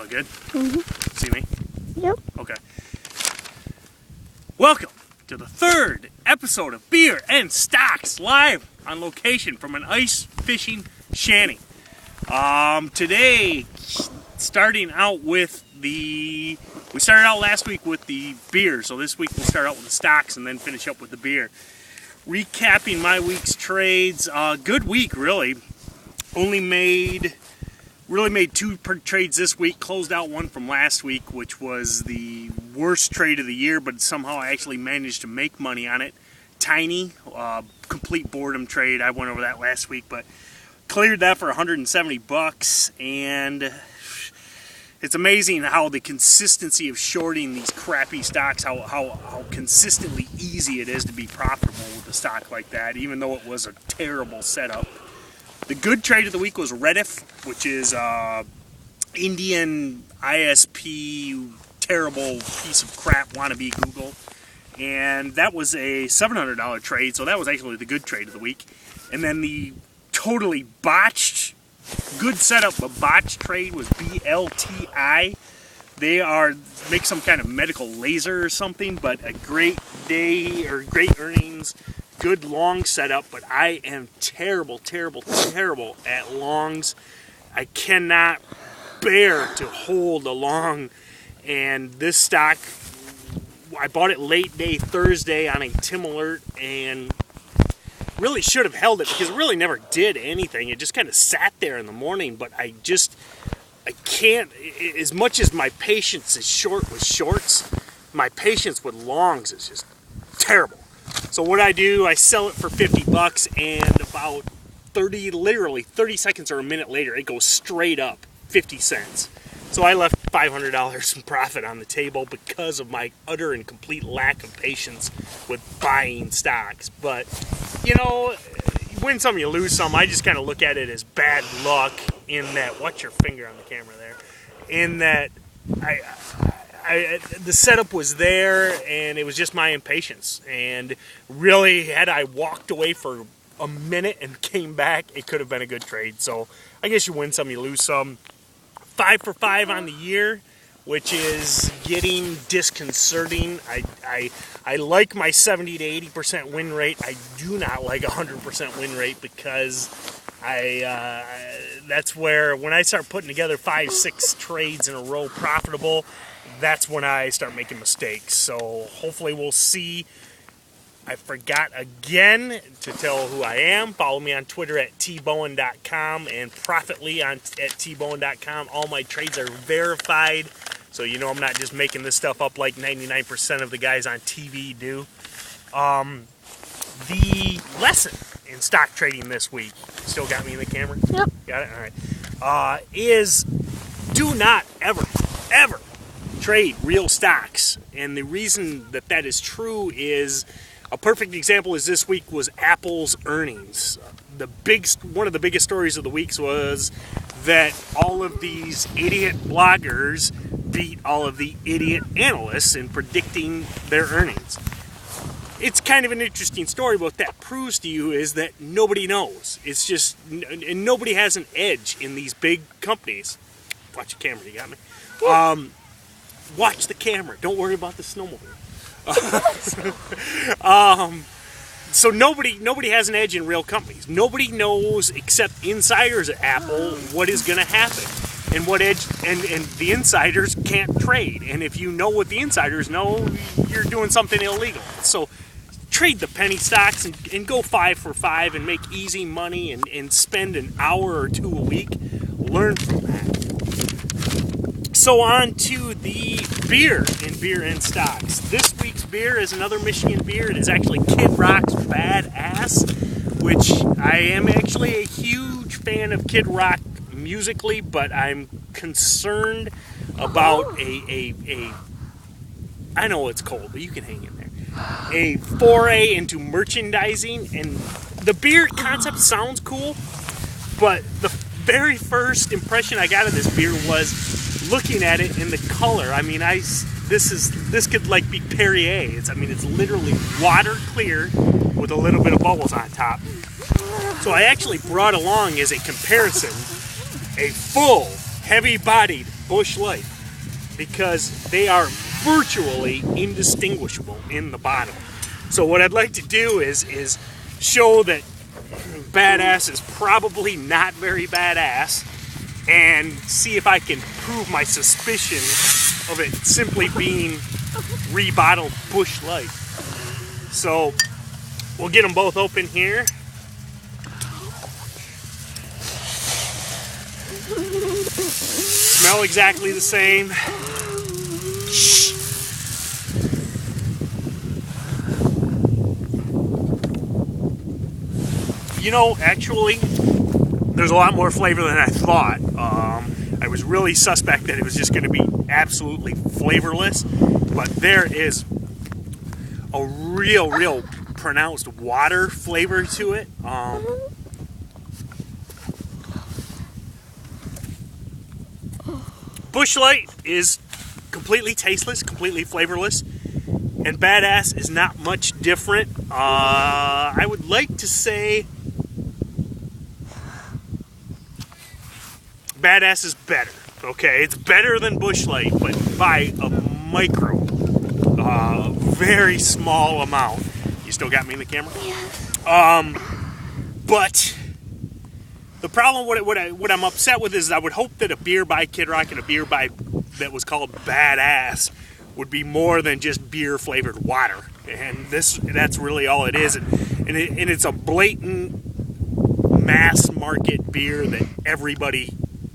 good? See me? Yep. Okay. Welcome to the third episode of Beer and Stocks, live on location from an ice fishing shanty. Today, starting out with we started out last week with the beer, so this week we'll start out with the stocks and then finish up with the beer. Recapping my week's trades, good week really. Only made two trades this week. Closed out one from last week, which was the worst trade of the year, but somehow I actually managed to make money on it. Tiny, complete boredom trade. I went over that last week, but cleared that for $170, and it's amazing how the consistency of shorting these crappy stocks, how consistently easy it is to be profitable with a stock like that, even though it was a terrible setup. The good trade of the week was REDF, which is Indian ISP, terrible piece of crap wannabe Google. And that was a $700 trade, so that was actually the good trade of the week. And then the totally botched, good setup but botched trade was BLTI. They make some kind of medical laser or something, but a great day or great earnings. Good long setup, but I am terrible at longs. I cannot bear to hold a long, and this stock, I bought it late day Thursday on a Tim alert, and really should have held it because it really never did anything. It just kind of sat there in the morning, but I can't, as much as my patience is short with shorts, my patience with longs is just terrible. So what I do, I sell it for $50, and about literally 30 seconds or a minute later, it goes straight up 50 cents. So I left $500 in profit on the table because of my utter and complete lack of patience with buying stocks. But, you know, you win some, you lose some. I just kind of look at it as bad luck in that, watch your finger on the camera there, in that the setup was there, and it was just my impatience. And really, had I walked away for a minute and came back, it could have been a good trade. So I guess you win some, you lose some. 5 for 5 on the year, which is getting disconcerting. I like my 70 to 80% win rate. I do not like 100% win rate because that's where, when I start putting together 5-6 trades in a row profitable, that's when I start making mistakes. So hopefully we'll see. I forgot again to tell who I am. Follow me on Twitter at tbowen.com and Profitly at tbowen.com. All my trades are verified, so you know I'm not just making this stuff up like 99% of the guys on TV do. The lesson in stock trading this week, still got me in the camera? Yep. Got it? All right. Is do not ever trade real stocks. And the reason that is true is, a perfect example is this week was Apple's earnings. One of the biggest stories of the week was that all of these idiot bloggers beat all of the idiot analysts in predicting their earnings. It's kind of an interesting story, but what that proves to you is that nobody knows. It's just, and nobody has an edge in these big companies. Watch the camera, you got me? Watch the camera. Don't worry about the snowmobile. So nobody has an edge in real companies. Nobody knows except insiders at Apple what is going to happen, and what edge, and the insiders can't trade. And if you know what the insiders know, you're doing something illegal. So trade the penny stocks and go 5 for 5 and make easy money and spend an hour or two a week. Learn from that. So on to the beer in Beer and Stocks. This week's beer is another Michigan beer. It is actually Kid Rock's Badass, which I am actually a huge fan of Kid Rock musically, but I'm concerned about I know it's cold, but you can hang in there. A foray into merchandising, and the beer concept sounds cool, but the very first impression I got of this beer was looking at it in the color. I mean, this could like be Perrier. It's literally water clear with a little bit of bubbles on top. So I actually brought along as a comparison a full, heavy-bodied Busch Light, because they are virtually indistinguishable in the bottle. So what I'd like to do is show that badass is probably not very badass, and see if I can prove my suspicion of it simply being rebottled Busch Light. So we'll get them both open here. Smell exactly the same. You know, actually, there's a lot more flavor than I thought. I was really suspect that it was just going to be absolutely flavorless, but there is a real pronounced water flavor to it. Busch Light is completely tasteless, completely flavorless, and Badass is not much different. I would like to say Badass is better. Okay, it's better than Busch Light, but by a micro, very small amount. You still got me in the camera? Yes. But the problem, what I'm upset with is I would hope that a beer by Kid Rock and a beer by that was called Badass would be more than just beer flavored water, and that's really all it is, and it's a blatant mass market beer that everybody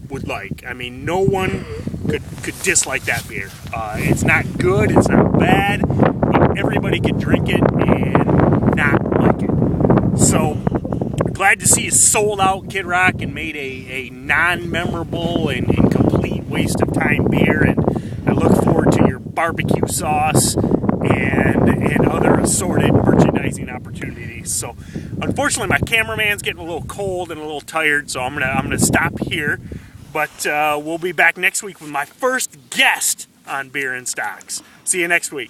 would like. I mean, no one could dislike that beer. It's not good, it's not bad, but everybody could drink it and not like it. So glad to see you sold out Kid Rock and made a non-memorable and complete waste of time beer, and I look forward to your barbecue sauce and other assorted merchandising opportunities. So unfortunately my cameraman's getting a little cold and a little tired, so I'm gonna stop here, but we'll be back next week with my first guest on Beer and Stocks. See you next week.